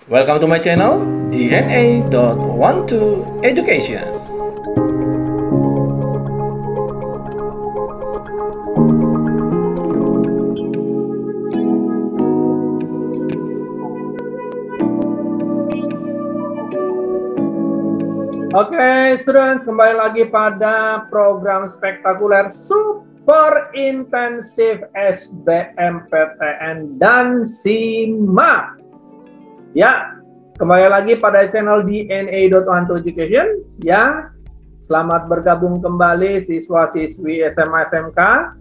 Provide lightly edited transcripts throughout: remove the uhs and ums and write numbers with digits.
Welcome to my channel, DNA.12 Education. Oke, students, kembali lagi pada program spektakuler Super Intensif SBMPTN dan SIMAK. Ya, kembali lagi pada channel DNA.12 Education. Ya, selamat bergabung kembali siswa-siswi SMA SMK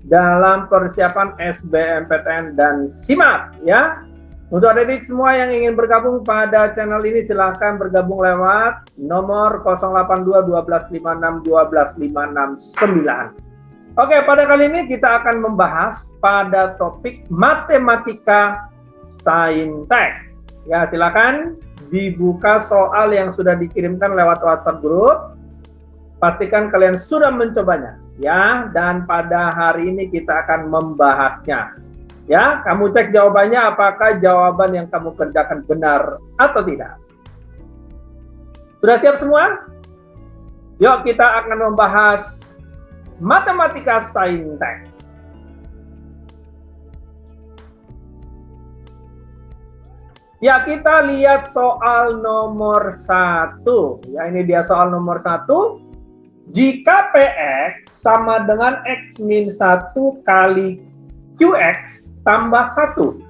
dalam persiapan SBMPTN dan SIMAK. Ya, untuk adik-adik semua yang ingin bergabung pada channel ini, silahkan bergabung lewat nomor 082 1256 12569. Oke, pada kali ini kita akan membahas pada topik matematika saintek. Ya, silakan dibuka soal yang sudah dikirimkan lewat WhatsApp group. Pastikan kalian sudah mencobanya, ya. Dan pada hari ini kita akan membahasnya. Ya, kamu cek jawabannya apakah jawaban yang kamu kerjakan benar atau tidak. Sudah siap semua? Yuk kita akan membahas matematika saintek. Ya, kita lihat soal nomor 1. Ya, ini dia soal nomor 1. Jika PX sama dengan X min 1 kali QX tambah 1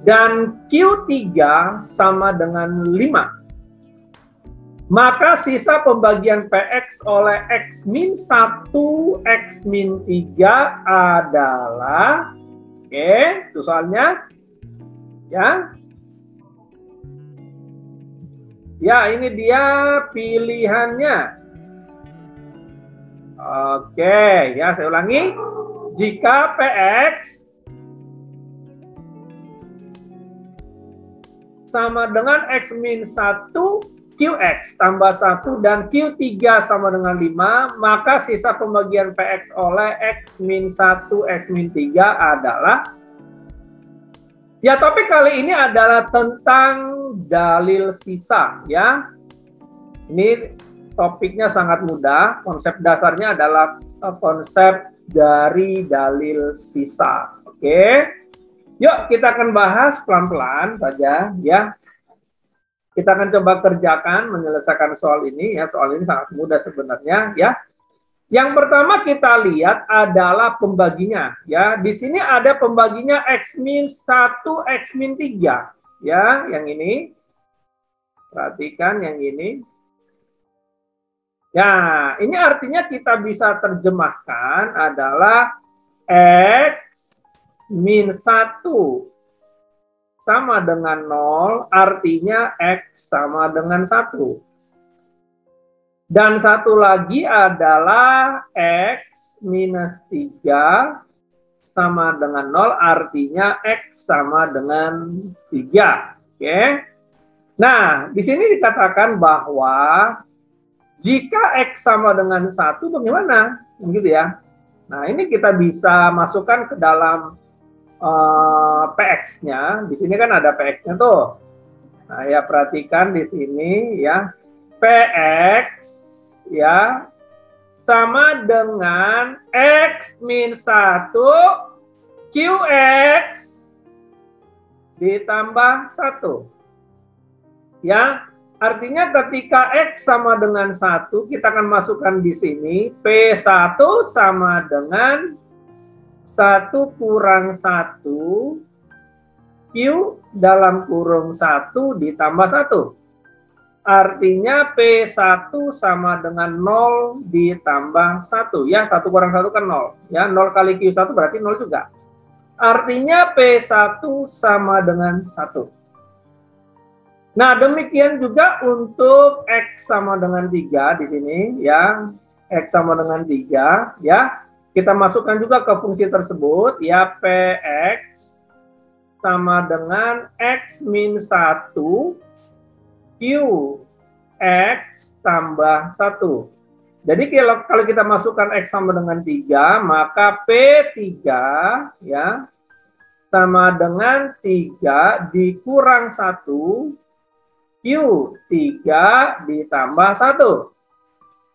dan Q3 sama dengan 5, maka sisa pembagian PX oleh X min 1 X min 3 adalah, oke, itu soalnya, ya. Ya, ini dia pilihannya. Oke, ya, saya ulangi. Jika PX sama dengan X min 1 QX tambah 1 dan Q3 sama dengan 5, maka sisa pembagian PX oleh X min 1 X min 3 adalah, ya, topik kali ini adalah tentang dalil sisa, ya. Ini topiknya sangat mudah, konsep dasarnya adalah konsep dari dalil sisa. Oke, yuk kita akan bahas pelan-pelan saja, ya. Kita akan coba kerjakan menyelesaikan soal ini, ya. Soal ini sangat mudah sebenarnya, ya. Yang pertama kita lihat adalah pembaginya, ya. Di sini ada pembaginya X min 1 X min 3, ya. Yang ini, perhatikan yang ini. Ya, ini artinya kita bisa terjemahkan adalah X min 1 sama dengan 0, artinya X sama dengan 1. Dan satu lagi adalah X minus 3 sama dengan 0, artinya X sama dengan 3. Oke. Nah, di sini dikatakan bahwa jika X sama dengan 1, bagaimana? Begitu ya. Nah, ini kita bisa masukkan ke dalam PX-nya. Di sini kan ada PX-nya tuh. Nah, ya, perhatikan di sini, ya. PX, ya, sama dengan X min 1 QX ditambah 1. Ya. Artinya ketika X sama dengan 1, kita akan masukkan di sini P1 sama dengan 1 kurang 1 Q dalam kurung 1 ditambah 1. Artinya P1 sama dengan 0 ditambah 1. Ya, 1 kurang 1 kan 0. Ya, 0 kali Q1 berarti 0 juga. Artinya P1 sama dengan 1. Nah, demikian juga untuk X sama dengan 3 di sini, ya. X sama dengan 3, ya. Kita masukkan juga ke fungsi tersebut, ya. PX sama dengan X min 1 QX tambah 1. Jadi kalau kita masukkan X sama dengan 3, maka P3, ya, sama dengan 3 dikurang 1 Q3 ditambah 1.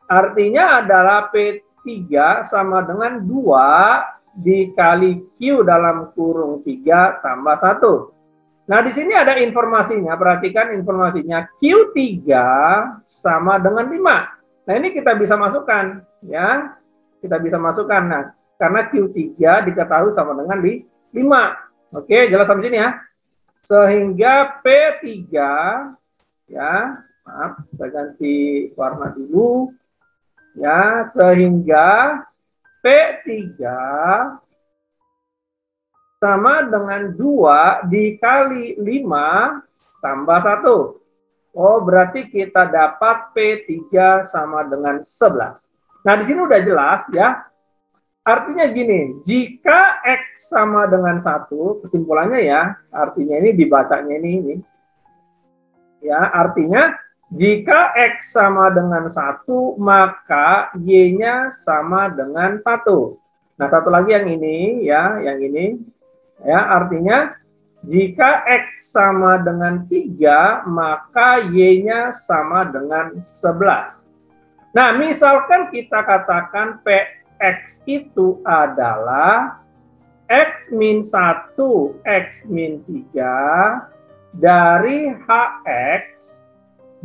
Artinya adalah P3 sama dengan 2 dikali Q dalam kurung 3 tambah 1. Nah, di sini ada informasinya. Perhatikan informasinya. Q3 sama dengan 5. Nah, ini kita bisa masukkan. Ya, kita bisa masukkan. Nah, karena Q3 diketahui sama dengan 5. Oke, jelas sampai sini ya. Sehingga P3, ya, maaf, kita ganti warna dulu. Ya, sehingga P3 sama dengan 2 dikali 5 tambah 1. Oh, berarti kita dapat P3 sama dengan 11. Nah, di sini udah jelas ya. Artinya gini, jika X sama dengan 1, kesimpulannya ya, artinya ini dibacanya ini. Ya, artinya jika X sama dengan 1, maka Y-nya sama dengan 1. Nah, satu lagi yang ini ya, yang ini. Ya, artinya jika X sama dengan 3, maka Y-nya sama dengan 11. Nah, misalkan kita katakan PX itu adalah X min 1, X min 3 dari HX,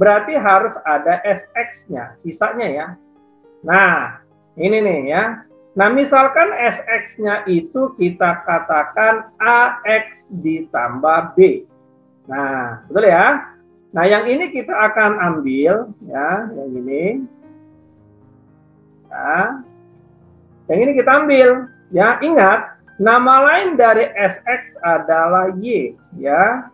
berarti harus ada SX-nya, sisanya ya. Nah, ini nih ya. Nah, misalkan SX-nya itu kita katakan AX ditambah B. Nah, betul ya? Nah, yang ini kita akan ambil, ya, yang ini. Ya. Yang ini kita ambil, ya. Ingat, nama lain dari SX adalah Y, ya.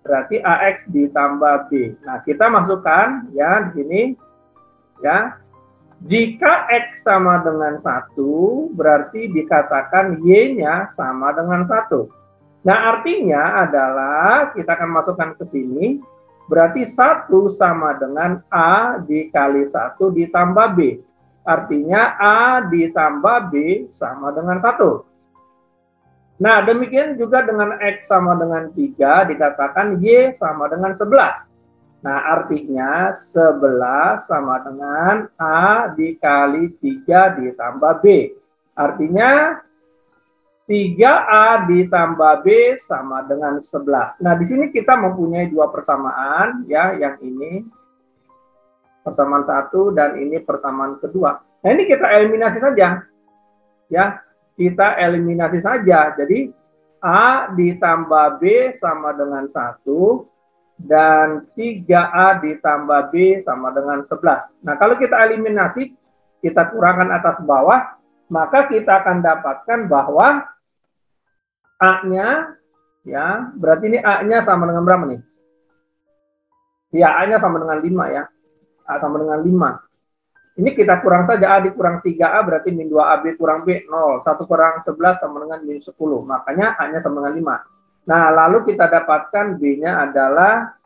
Berarti AX ditambah B. Nah, kita masukkan, ya, di sini, ya. Jika X sama dengan 1, berarti dikatakan Y-nya sama dengan 1. Nah, artinya adalah kita akan masukkan ke sini, berarti 1 sama dengan A dikali 1 ditambah B. Artinya A ditambah B sama dengan 1. Nah, demikian juga dengan X sama dengan 3, dikatakan Y sama dengan 11. Nah, artinya 11 sama dengan A dikali 3 ditambah B. Artinya 3A ditambah B sama dengan 11. Nah, di sini kita mempunyai dua persamaan, ya, yang ini persamaan 1 dan ini persamaan kedua. Nah, ini kita eliminasi saja. Ya, kita eliminasi saja. Jadi, A ditambah B sama dengan 1. Dan 3A ditambah B sama dengan 11. Nah, kalau kita eliminasi, kita kurangkan atas bawah, maka kita akan dapatkan bahwa A-nya, ya, berarti ini A-nya sama dengan berapa nih? Ya, A-nya sama dengan 5 ya. A sama dengan 5. Ini kita kurang saja, A dikurang 3A berarti min 2A, B kurang B, 0. 1 kurang 11 sama dengan min 10. Makanya A-nya sama dengan 5. Nah, lalu kita dapatkan B-nya adalah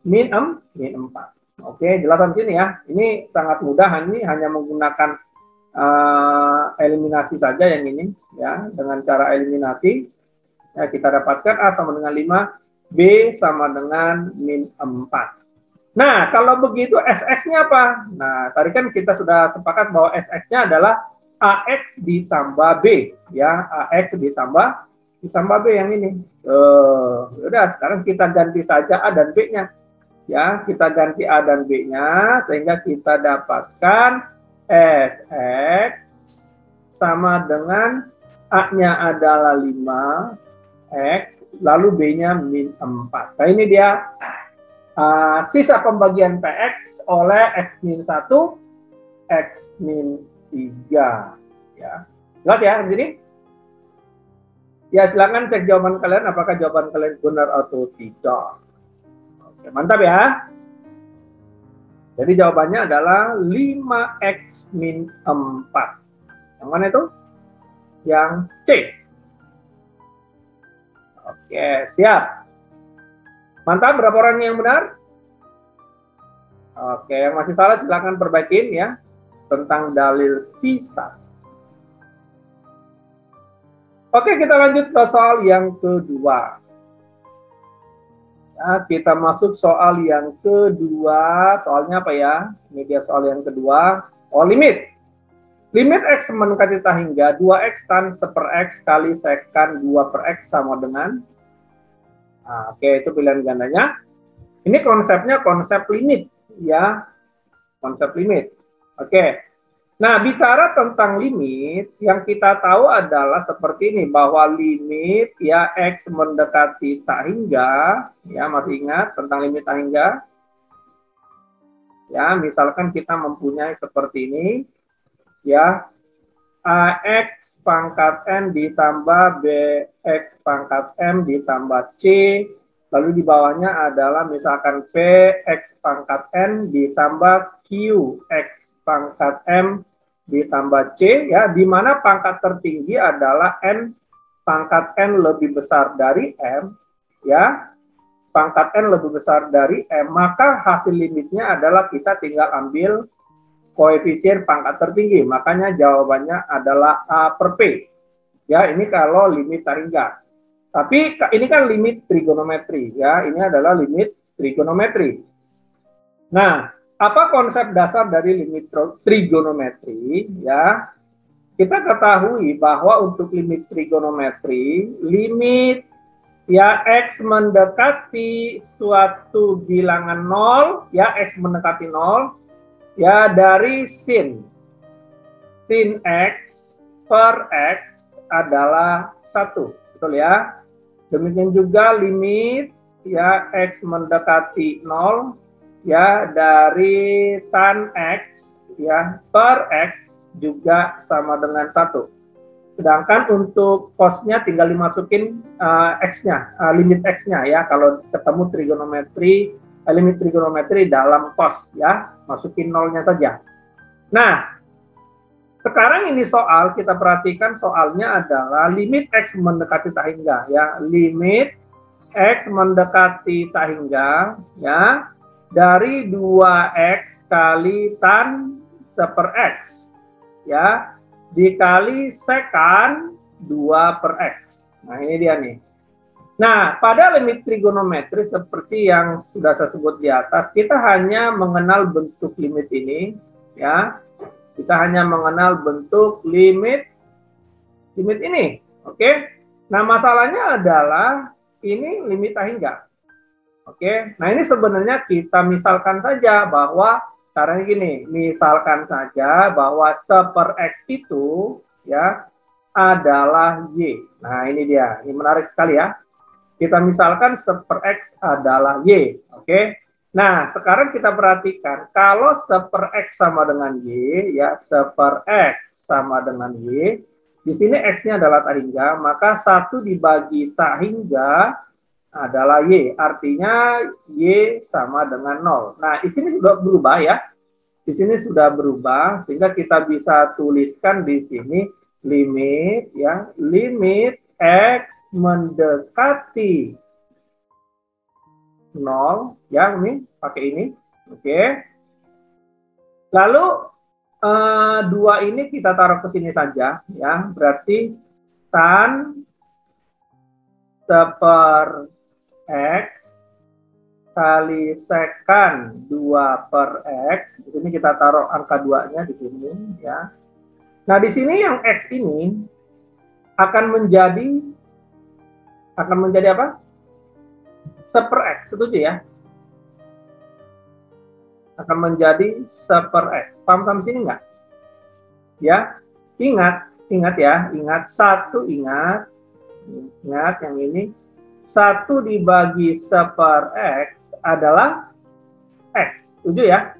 min 4. Oke, jelas di sini ya. Ini sangat mudah, ini hanya menggunakan eliminasi saja yang ini, ya. Dengan cara eliminasi, ya, kita dapatkan A sama dengan 5, B sama dengan min 4. Nah, kalau begitu SX-nya apa? Nah, tadi kan kita sudah sepakat bahwa SX-nya adalah AX ditambah B, ya. AX ditambah B yang ini. Udah, sekarang kita ganti saja A dan B-nya. Ya, kita ganti A dan B-nya sehingga kita dapatkan SX sama dengan A-nya adalah 5X, lalu B-nya min 4. Nah, ini dia sisa pembagian PX oleh X min 1, X min 3. Ya. Jelas ya, jadi? Ya, silakan cek jawaban kalian, apakah jawaban kalian benar atau tidak. Oke, mantap ya. Jadi jawabannya adalah 5X min 4. Yang mana itu? Yang C. Oke, siap. Mantap, berapa orang yang benar? Oke, yang masih salah silakan perbaikin ya. Tentang dalil sisa. Oke, kita lanjut ke soal yang kedua. Ya, kita masuk soal yang kedua. Soalnya apa ya? Ini dia soal yang kedua. Oh, limit. Limit X mendekati tak hingga 2X tan 1/X kali sekan 2/X sama dengan. Nah, oke, itu pilihan gandanya. Ini konsepnya konsep limit. Ya, konsep limit. Oke. Nah, bicara tentang limit, yang kita tahu adalah seperti ini, bahwa limit ya X mendekati tak hingga, ya masih ingat tentang limit tak hingga? Ya, misalkan kita mempunyai seperti ini, ya, AX pangkat N ditambah BX pangkat M ditambah C, lalu di bawahnya adalah misalkan PX pangkat N ditambah QX pangkat M ditambah C, ya, di mana pangkat tertinggi adalah N pangkat N lebih besar dari M, ya, pangkat N lebih besar dari M, maka hasil limitnya adalah kita tinggal ambil koefisien pangkat tertinggi, makanya jawabannya adalah A per P, ya, ini kalau limit tak hingga. Tapi ini kan limit trigonometri, ya, ini adalah limit trigonometri. Nah, apa konsep dasar dari limit trigonometri? Ya, kita ketahui bahwa untuk limit trigonometri, limit ya X mendekati suatu bilangan 0, ya X mendekati 0, ya dari sin X per X adalah 1, betul ya. Demikian juga limit ya X mendekati 0, ya dari tan X ya per X juga sama dengan 1. Sedangkan untuk cos-nya tinggal dimasukin X-nya, limit X-nya ya, kalau ketemu trigonometri, limit trigonometri dalam cos ya, masukin nolnya saja. Nah, sekarang ini soal, kita perhatikan soalnya adalah limit X mendekati tak hingga ya, limit X mendekati tak hingga ya, dari 2X kali tan 1/X ya, dikali sekan 2/X. Nah, ini dia nih. Nah, pada limit trigonometri seperti yang sudah saya sebut di atas, kita hanya mengenal bentuk limit ini ya. Kita hanya mengenal bentuk limit ini. Oke. Nah, masalahnya adalah ini limit tak hingga. Oke, nah ini sebenarnya kita misalkan saja bahwa caranya gini, misalkan saja bahwa 1/X itu ya adalah Y. Nah ini dia, ini menarik sekali ya. Kita misalkan 1/X adalah Y, oke. Nah sekarang kita perhatikan, kalau 1/X sama dengan Y, ya 1/X sama dengan Y, di sini X-nya adalah tak hingga, maka 1 dibagi tak hingga adalah Y, artinya Y sama dengan 0. Nah, di sini sudah berubah ya. Di sini sudah berubah, sehingga kita bisa tuliskan di sini limit ya, limit X mendekati 0 ya, ini pakai ini. Oke. Lalu 2 ini kita taruh ke sini saja ya, berarti tan 1/X kali sekan 2/X. Di sini kita taruh angka 2-nya di sini ya. Nah, di sini yang X ini akan menjadi apa? 1/X, setuju ya? Akan menjadi 1/X. Paham sampai sini enggak? Ya. Ingat ya, ingat yang ini 1 dibagi 1/X adalah X. Setuju ya?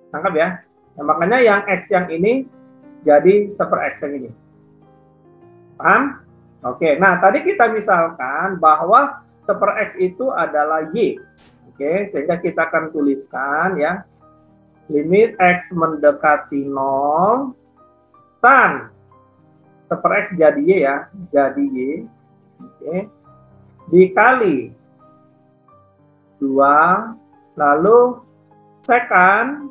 Tangkap ya? Nah, makanya yang X yang ini jadi 1/X yang ini. Paham? Oke, nah tadi kita misalkan bahwa 1/X itu adalah Y. Oke, sehingga kita akan tuliskan ya, limit X mendekati 0, tan 1/X jadi Y ya, jadi Y. Oke. Dikali 2, lalu sekan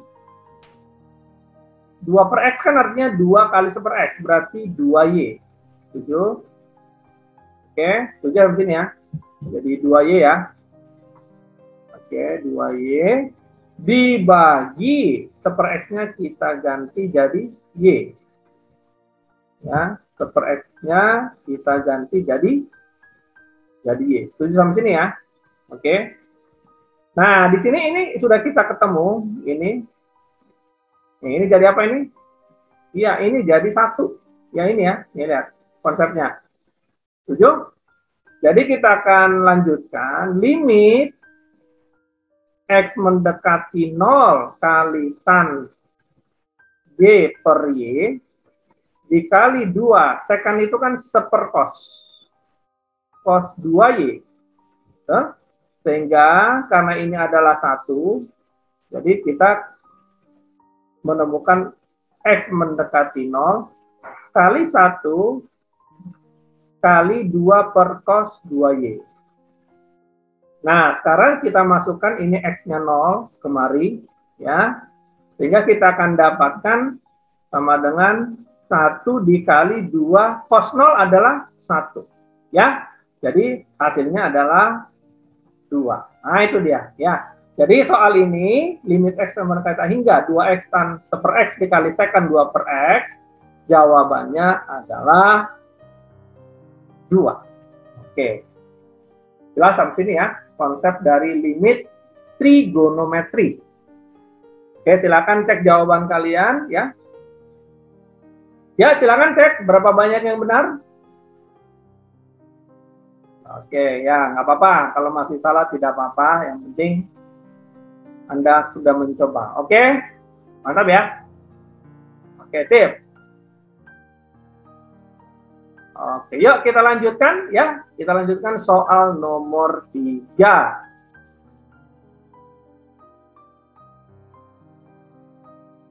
2/X kan artinya 2 kali 1/X, berarti 2Y. 7. Oke, setuju di sini ya. Jadi 2Y ya. Oke, 2Y dibagi 1/X-nya kita ganti jadi Y. Ya, 1/X-nya kita ganti jadi Y. Setuju sampai sini ya? Oke. Nah, di sini ini sudah kita ketemu ini. Ini jadi apa ini? Iya, ini jadi 1. Ya ini ya, ini lihat konsepnya. Setuju? Jadi kita akan lanjutkan limit X mendekati 0 kali tan Y per Y dikali 2. Sekan itu kan 1/cos. Cos 2Y. Sehingga karena ini adalah 1, jadi kita menemukan X mendekati 0 kali 1 kali 2/cos 2Y. Nah, sekarang kita masukkan ini X-nya 0 kemari, ya. Sehingga kita akan dapatkan sama dengan 1 dikali 2, cos 0 adalah 1. Ya, jadi hasilnya adalah 2. Nah, itu dia. Ya. Jadi soal ini, limit X mendekati hingga 2X tan 1/X dikali sekan 2/X, jawabannya adalah 2. Oke. Jelas sampai sini ya, konsep dari limit trigonometri. Oke, silakan cek jawaban kalian ya. Ya, silakan cek berapa banyak yang benar. Oke, ya nggak apa-apa. Kalau masih salah tidak apa-apa. Yang penting Anda sudah mencoba. Oke, mantap ya. Oke, sip. Oke, yuk kita lanjutkan ya. Kita lanjutkan soal nomor 3.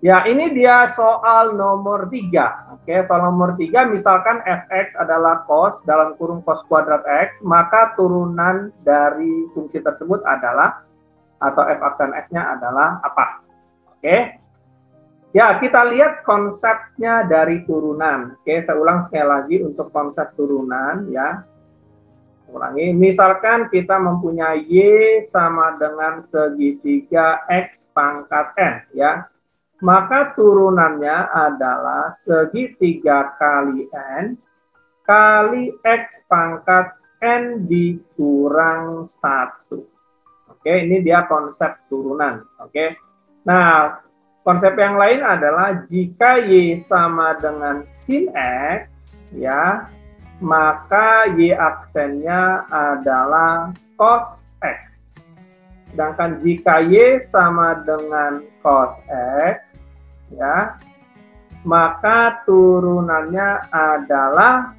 Ya, ini dia soal nomor 3. Oke, soal nomor 3 misalkan fx adalah cos dalam kurung cos kuadrat x, maka turunan dari fungsi tersebut adalah, atau f aksen x-nya adalah apa? Oke. Ya, kita lihat konsepnya dari turunan. Oke, saya ulang sekali lagi untuk konsep turunan ya. Ulangi, misalkan kita mempunyai Y sama dengan segitiga X pangkat N ya. Maka turunannya adalah segitiga kali N kali X pangkat N dikurang 1. Oke, ini dia konsep turunan. Oke. Nah, konsep yang lain adalah jika Y sama dengan sin X, ya, maka Y aksennya adalah cos X. Sedangkan jika Y sama dengan cos X, ya, maka turunannya adalah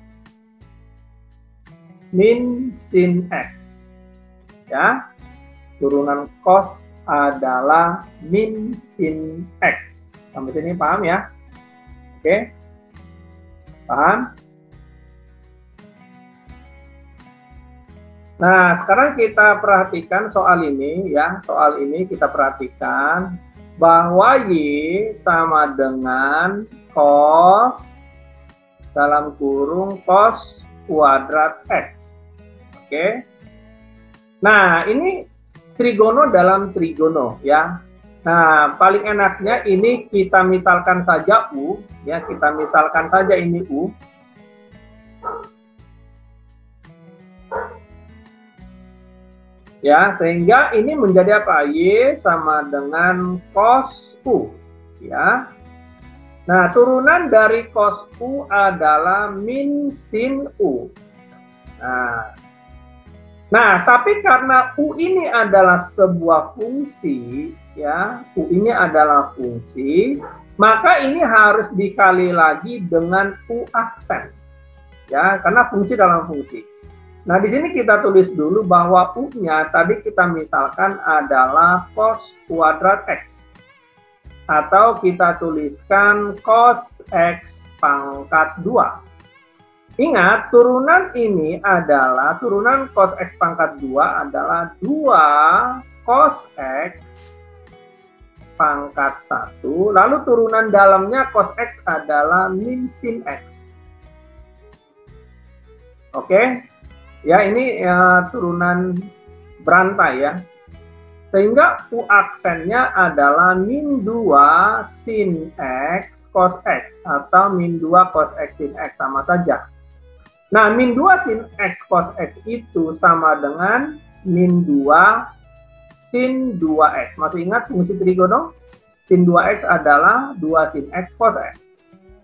min sin X. Ya, turunan cos adalah min sin X. Sampai sini paham ya? Oke. Paham? Nah, sekarang kita perhatikan soal ini ya. Soal ini kita perhatikan bahwa Y sama dengan cos dalam kurung cos kuadrat X. Oke. Nah, ini trigono dalam trigono ya. Nah, paling enaknya ini kita misalkan saja U ya, kita misalkan saja ini U. Ya, sehingga ini menjadi apa? Y sama dengan cos U ya. Nah, turunan dari cos U adalah min sin U. Nah, tapi karena U ini adalah sebuah fungsi, ya, U ini adalah fungsi, maka ini harus dikali lagi dengan U aksen, ya, karena fungsi dalam fungsi. Nah, di sini kita tulis dulu bahwa U-nya tadi kita misalkan adalah cos kuadrat X, atau kita tuliskan cos X pangkat 2. Ingat, turunan ini adalah, turunan cos X pangkat 2 adalah 2 cos X pangkat 1. Lalu turunan dalamnya cos X adalah min sin X. Oke? Ya, ini turunan berantai ya. Sehingga U aksennya adalah min 2 sin X cos X atau min 2 cos X sin X, sama saja. Nah, min 2 sin X cos X itu sama dengan min 2 sin 2X. Masih ingat fungsi trigono? Sin 2X adalah 2 sin X cos X.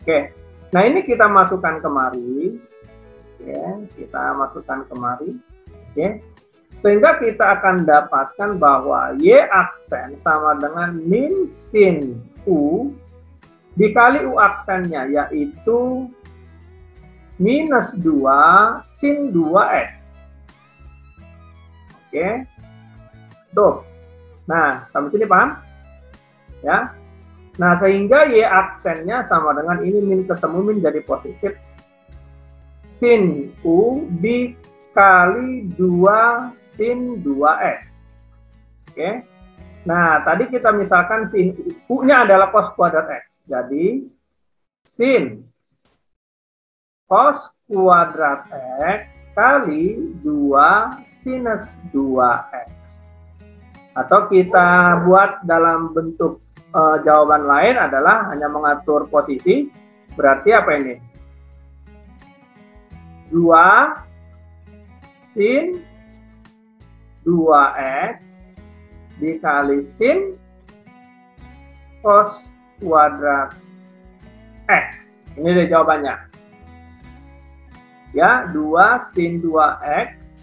Oke, nah ini kita masukkan kemari. Oke, kita masukkan kemari. Oke. Sehingga kita akan dapatkan bahwa Y aksen sama dengan min sin U dikali U aksennya, yaitu minus 2 sin 2X. Oke. Tuh. Nah, sampai sini paham? Ya. Nah, sehingga Y aksennya sama dengan ini, min ketemu min jadi positif. Sin U dikali 2 sin 2X. Oke. Nah, tadi kita misalkan sin U-nya adalah cos kuadrat X. Jadi, sin cos kuadrat X kali 2 sinus 2X. Atau kita buat dalam bentuk jawaban lain adalah hanya mengatur posisi. Berarti apa ini? 2 sin 2X dikali sin cos kuadrat X. Ini deh jawabannya. Ya, 2 sin 2X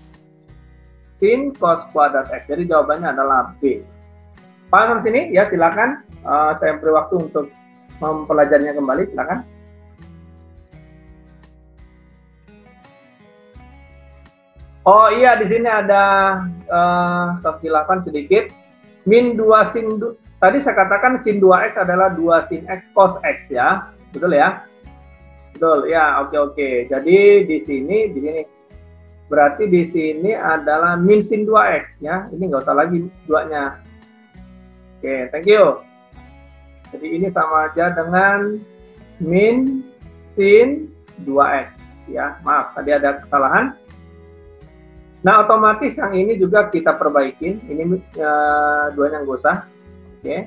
sin cos kuadrat X. Jadi jawabannya adalah B. Paham sini? Ya, silakan. Saya beri waktu untuk mempelajarinya kembali. Silakan. Oh iya, di sini ada kekhilafan sedikit. Min 2 sin tadi saya katakan sin 2X adalah 2 sin X cos X ya. Betul ya? Betul ya. Oke. Jadi di sini berarti di sini adalah min sin 2X ya. Ini nggak usah lagi 2-nya. Oke, thank you. Jadi ini sama aja dengan min sin 2X ya. Maaf, tadi ada kesalahan. Nah, otomatis yang ini juga kita perbaikin. Ini duanya nggak usah. Oke.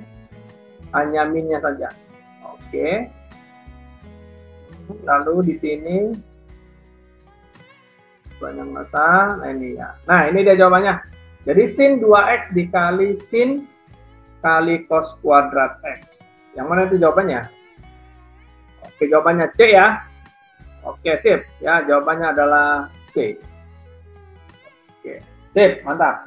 Hanya minnya saja. Oke. Lalu di sini duanya nggak usah. Nah, ini ya. Nah, ini dia jawabannya. Jadi sin 2X dikali sin kali cos kuadrat X. Yang mana itu jawabannya? Oke, jawabannya C ya. Oke, sip. Ya, jawabannya adalah C. Oke, sip, mantap.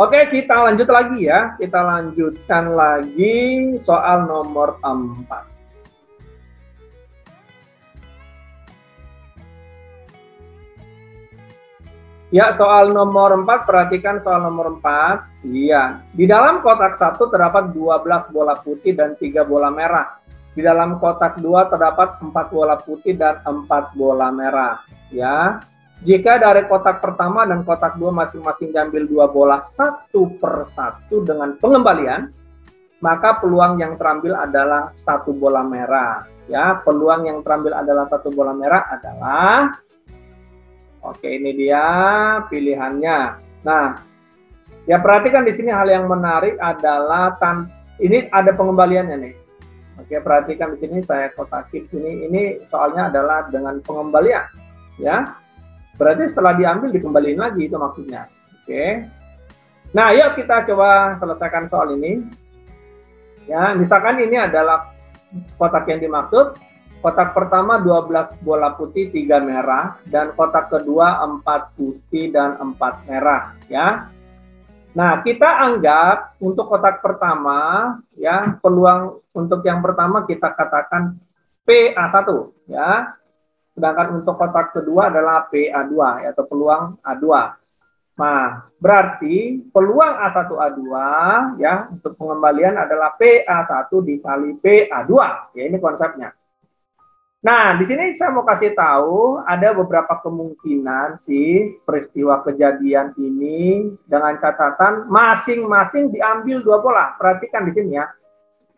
Oke, kita lanjut lagi ya. Kita lanjutkan lagi soal nomor 4. Ya, soal nomor 4, perhatikan soal nomor 4. Iya, di dalam kotak 1 terdapat 12 bola putih dan 3 bola merah. Di dalam kotak 2 terdapat 4 bola putih dan 4 bola merah. Ya, jika dari kotak pertama dan kotak 2 masing-masing diambil 2 bola satu per satu dengan pengembalian, maka peluang yang terambil adalah 1 bola merah. Ya, peluang yang terambil adalah 1 bola merah adalah, oke, ini dia pilihannya. Nah, ya perhatikan di sini hal yang menarik adalah ini ada pengembaliannya nih. Oke, perhatikan di sini saya kotakin ini soalnya adalah dengan pengembalian, ya. Berarti setelah diambil dikembaliin lagi, itu maksudnya. Oke. Nah, yuk kita coba selesaikan soal ini. Ya, misalkan ini adalah kotak yang dimaksud. Kotak pertama 12 bola putih, 3 merah, dan kotak kedua 4 putih dan 4 merah, ya. Nah, kita anggap untuk kotak pertama, ya, peluang untuk yang pertama kita katakan PA1, ya. Sedangkan untuk kotak kedua adalah PA2, yaitu peluang A2. Nah, berarti peluang A1A2, ya, untuk pengembalian adalah PA1 dikali PA2. Ya, ini konsepnya. Nah, di sini saya mau kasih tahu ada beberapa kemungkinan sih peristiwa kejadian ini dengan catatan masing-masing diambil 2 bola. Perhatikan di sini ya.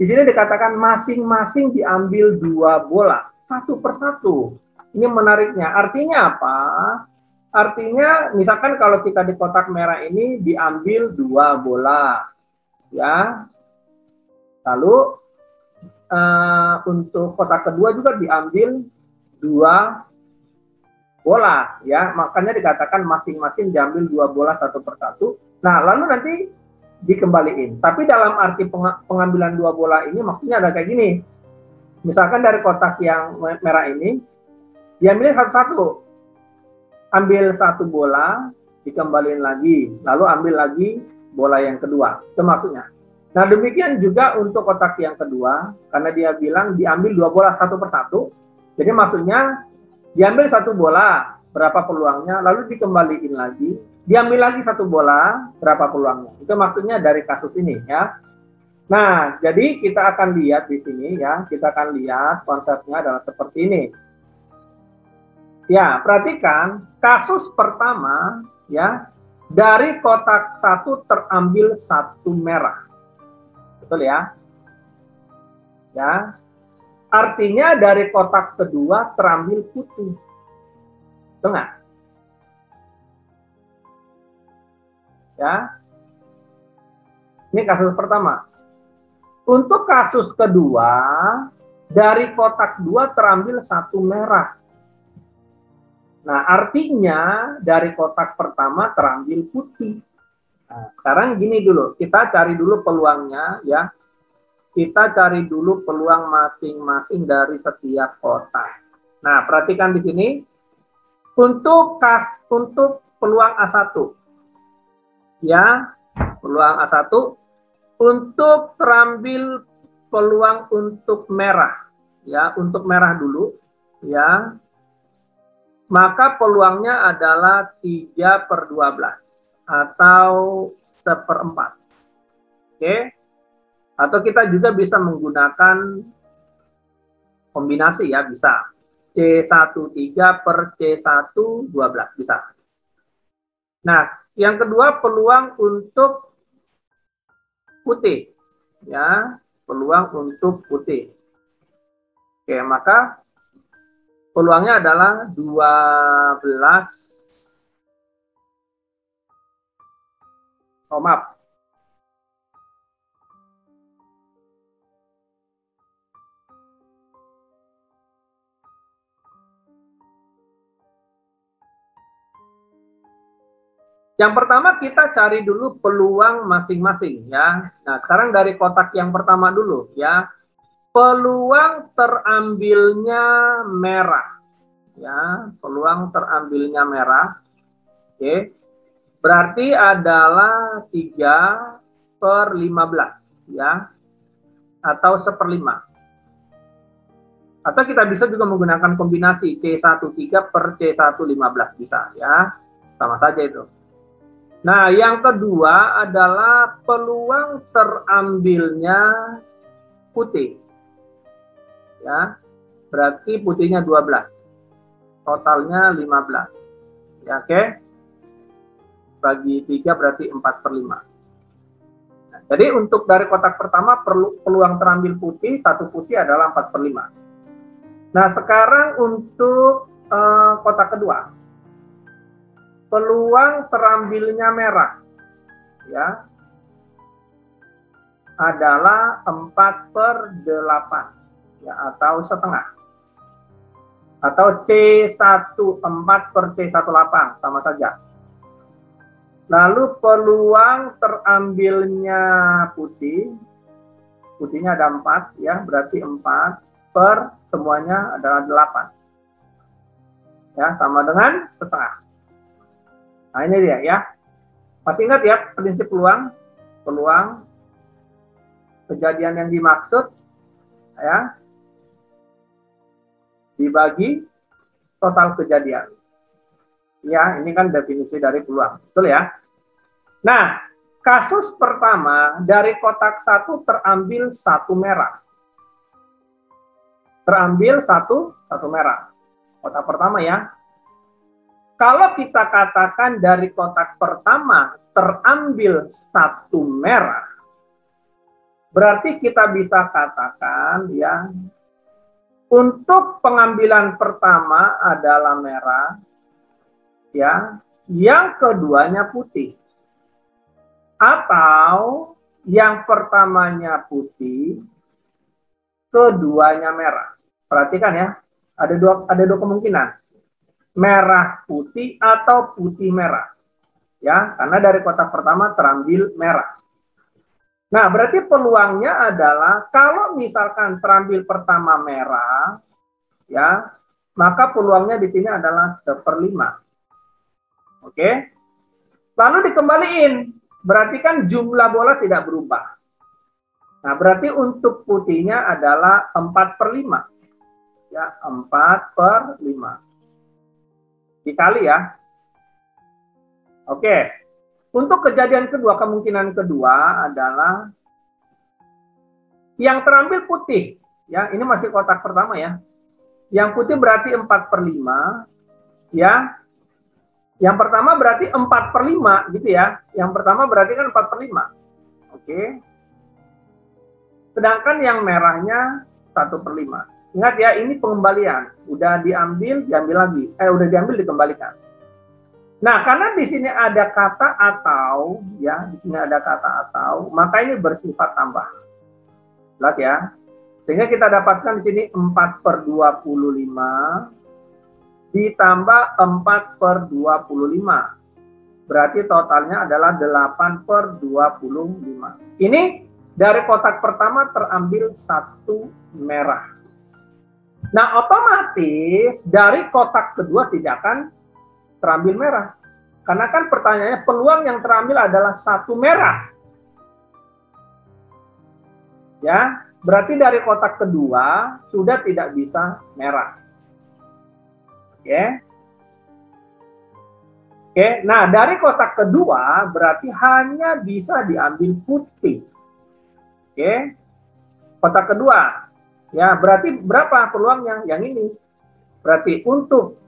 Di sini dikatakan masing-masing diambil 2 bola, satu persatu. Ini menariknya. Artinya apa? Artinya, misalkan kalau kita di kotak merah ini diambil 2 bola, ya. Lalu untuk kotak kedua juga diambil 2 bola, ya. Makanya dikatakan masing-masing diambil 2 bola satu persatu. Nah, lalu nanti dikembaliin. Tapi dalam arti pengambilan 2 bola ini maksudnya ada kayak gini. Misalkan dari kotak yang merah ini diambil satu-satu. Ambil 1 bola, dikembaliin lagi, lalu ambil lagi bola yang kedua. Itu maksudnya. Nah, demikian juga untuk kotak yang kedua, karena dia bilang diambil 2 bola satu persatu. Jadi maksudnya diambil 1 bola, berapa peluangnya, lalu dikembaliin lagi. Diambil lagi 1 bola, berapa peluangnya. Itu maksudnya dari kasus ini, ya. Nah, jadi kita akan lihat di sini, ya. Kita akan lihat konsepnya adalah seperti ini. Ya, perhatikan kasus pertama, ya. Dari kotak 1 terambil 1 merah. Betul ya? Ya. Artinya dari kotak kedua terambil putih. Betul nggak? Ya, ini kasus pertama. Untuk kasus kedua, dari kotak 2 terambil 1 merah. Nah, artinya dari kotak pertama terambil putih. Nah, sekarang gini dulu, kita cari dulu peluangnya, ya. Kita cari dulu peluang masing-masing dari setiap kotak. Nah, perhatikan di sini. Untuk peluang A1. Ya, peluang A1 untuk terambil peluang untuk merah, ya, untuk merah dulu, ya, maka peluangnya adalah 3/12 atau 1/4. Oke, atau kita juga bisa menggunakan kombinasi, ya, bisa C13/C112 bisa. Nah, yang kedua peluang untuk putih, ya, peluang untuk putih. Oke, maka peluangnya adalah 12 somap. Yang pertama kita cari dulu peluang masing-masing, ya. Nah, sekarang dari kotak yang pertama dulu, ya. Peluang terambilnya merah, ya. Peluang terambilnya merah. Oke. Berarti adalah 3/15, ya. Atau 1/5. Atau kita bisa juga menggunakan kombinasi C13/C115 bisa, ya. Sama saja itu. Nah, yang kedua adalah peluang terambilnya putih. Ya, berarti putihnya 12. Totalnya 15. Ya, oke. Bagi 3 berarti 4/5. Nah, jadi untuk dari kotak pertama peluang terambil putih, 1 putih adalah 4/5. Nah, sekarang untuk kotak kedua. Peluang terambilnya merah, ya, adalah 4/8, ya, atau setengah. Atau C14/C18, sama saja. Lalu peluang terambilnya putih, putihnya ada 4, ya, berarti 4 per semuanya adalah 8. Ya, sama dengan setengah. Nah, ini dia, ya. Masih ingat ya prinsip peluang? Peluang kejadian yang dimaksud, ya, dibagi total kejadian. Ya, ini kan definisi dari peluang. Betul ya? Nah, kasus pertama dari kotak 1 terambil 1 merah. Terambil satu merah. Kotak pertama, ya. Kalau kita katakan dari kotak pertama terambil 1 merah, Berarti kita bisa katakan ya, untuk pengambilan pertama adalah merah, ya, yang keduanya putih. Atau yang pertamanya putih, keduanya merah. Perhatikan ya, ada dua kemungkinan. Merah putih atau putih merah. Ya, karena dari kotak pertama terambil merah. Nah, berarti peluangnya adalah kalau misalkan terambil pertama merah, ya, maka peluangnya di sini adalah 1/5. Oke. Lalu dikembaliin, berarti kan jumlah bola tidak berubah. Nah, berarti untuk putihnya adalah 4/5. Ya, 4/5. Dikali ya. Oke. Untuk kejadian kedua, kemungkinan kedua adalah yang terambil putih. Ya, ini masih kotak pertama ya. Yang putih berarti 4/5. Ya. Yang pertama berarti 4/5 gitu ya. Yang pertama berarti kan 4/5. Oke. Sedangkan yang merahnya 1/5. Ingat ya, ini pengembalian. Udah diambil lagi. Udah diambil, dikembalikan. Nah, karena di sini ada kata atau, ya, di sini ada kata atau, maka ini bersifat tambah. Jelas ya? Sehingga kita dapatkan di sini 4/25 ditambah 4/25. Berarti totalnya adalah 8/25. Ini dari kotak pertama terambil 1 merah. Nah, otomatis dari kotak kedua tidak akan terambil merah. Karena kan pertanyaannya peluang yang terambil adalah 1 merah. Ya, berarti dari kotak kedua sudah tidak bisa merah. Oke. Oke, nah dari kotak kedua berarti hanya bisa diambil putih. Oke. Kotak kedua. Ya, berarti berapa peluangnya? Yang ini. Berarti untuk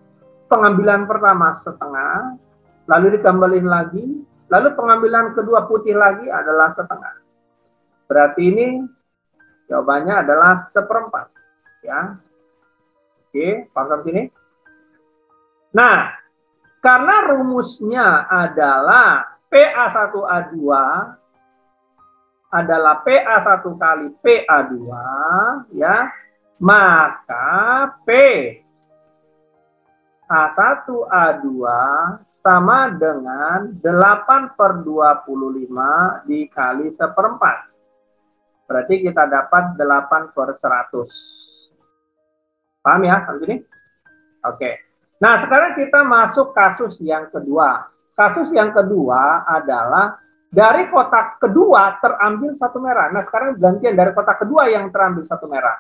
pengambilan pertama setengah, lalu dikembaliin lagi, lalu pengambilan kedua putih lagi adalah setengah. Berarti ini jawabannya adalah 1/4. Ya. Oke, paham sini? Nah, karena rumusnya adalah PA1A2 adalah PA1 kali PA2, ya, maka P A1A2 sama dengan 8/25 dikali 1/4. Berarti kita dapat 8/100. Paham ya sampai sini? Oke. Nah, sekarang kita masuk kasus yang kedua. Kasus yang kedua adalah dari kotak kedua terambil 1 merah. Nah, sekarang gantian dari kotak kedua yang terambil 1 merah.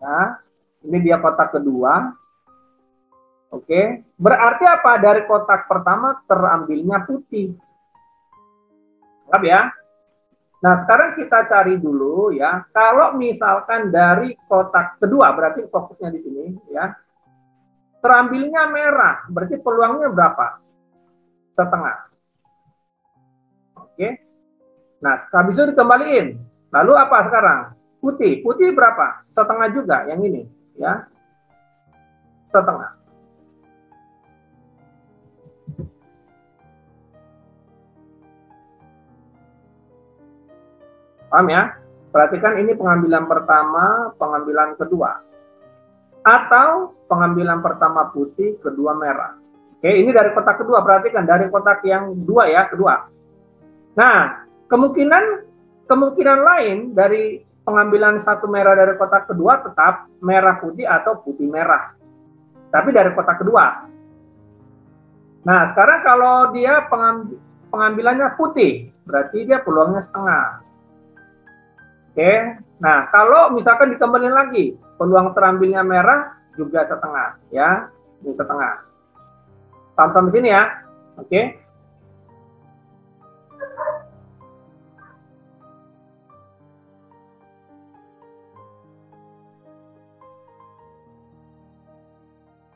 Nah, ini dia kotak kedua. Oke, berarti apa? Dari kotak pertama terambilnya putih. Anggap ya. Nah, sekarang kita cari dulu ya. Kalau misalkan dari kotak kedua, berarti fokusnya di sini ya. Terambilnya merah, berarti peluangnya berapa? Setengah. Oke. Nah, habis itu dikembaliin. Lalu apa sekarang? Putih. Putih berapa? Setengah juga yang ini ya. Setengah. Paham ya? Perhatikan ini pengambilan pertama, pengambilan kedua. Atau pengambilan pertama putih, kedua merah. Oke, ini dari kotak kedua. Perhatikan dari kotak yang dua ya, kedua. Nah, kemungkinan lain dari pengambilan 1 merah dari kotak kedua tetap merah putih atau putih merah. Tapi dari kotak kedua. Nah, sekarang kalau dia pengambilannya putih, berarti dia peluangnya setengah. Oke, nah kalau misalkan dikembaliin lagi, peluang terambilnya merah juga setengah, ya, ini setengah. Paham sampai sini ya? Oke.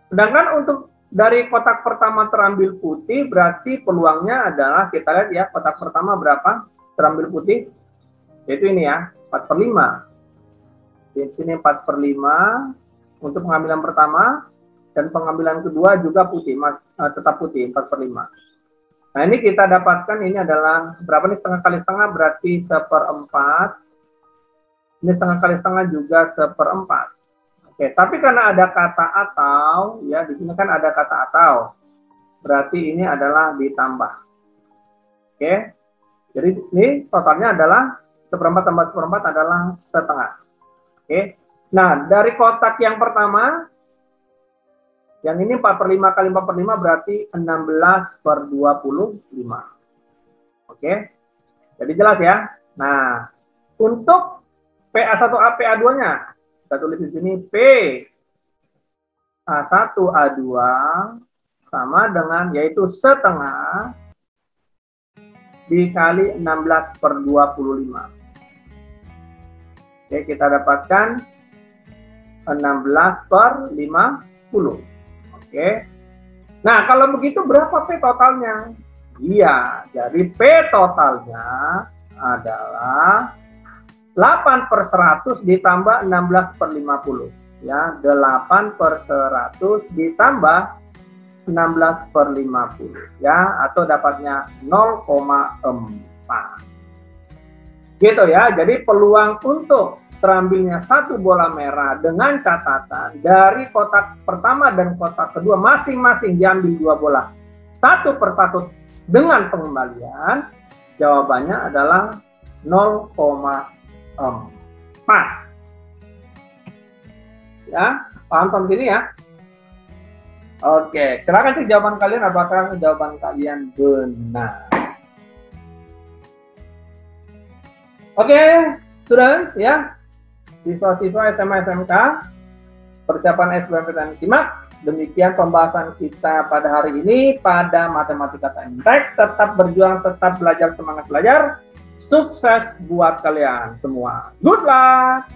Sedangkan untuk dari kotak pertama terambil putih, berarti peluangnya adalah, kita lihat ya, kotak pertama berapa terambil putih? yaitu ini ya, 4/5. Di sini 4/5 untuk pengambilan pertama, dan pengambilan kedua juga putih, tetap putih, 4/5. Nah, ini kita dapatkan, ini adalah berapa nih, setengah kali setengah berarti 1/4. Ini setengah kali setengah juga 1/4. Oke, tapi karena ada kata atau, ya di sini kan ada kata atau, berarti ini adalah ditambah. Oke, jadi ini totalnya adalah 1/4 tambah 1/4 adalah setengah. Oke, nah dari kotak yang pertama, yang ini 4/5 kali 4/5 berarti 16/25. Oke, jadi jelas ya. Nah, untuk PA1A, PA2-nya, kita tulis di sini PA1A2 sama dengan, yaitu setengah dikali 16/25. Oke, kita dapatkan 16/50. Oke. Nah, kalau begitu berapa P totalnya? Iya, jadi P totalnya adalah 8/100 ditambah 16/50. Ya, 8/100 ditambah 16/50. Ya, atau dapatnya 0,4. Gitu ya, jadi peluang untuk terambilnya satu bola merah dengan catatan dari kotak pertama dan kotak kedua masing-masing diambil 2 bola, 1 per 1 dengan pengembalian, jawabannya adalah 0,4. Ya, paham sampai sini ya? Oke, silakan cek jawaban kalian, apakah jawaban kalian benar. Oke, students ya, siswa-siswa SMA SMK, persiapan SBMPTN simak. Demikian pembahasan kita pada hari ini pada Matematika Saintek. Tetap berjuang, tetap belajar, semangat belajar. Sukses buat kalian semua. Good luck!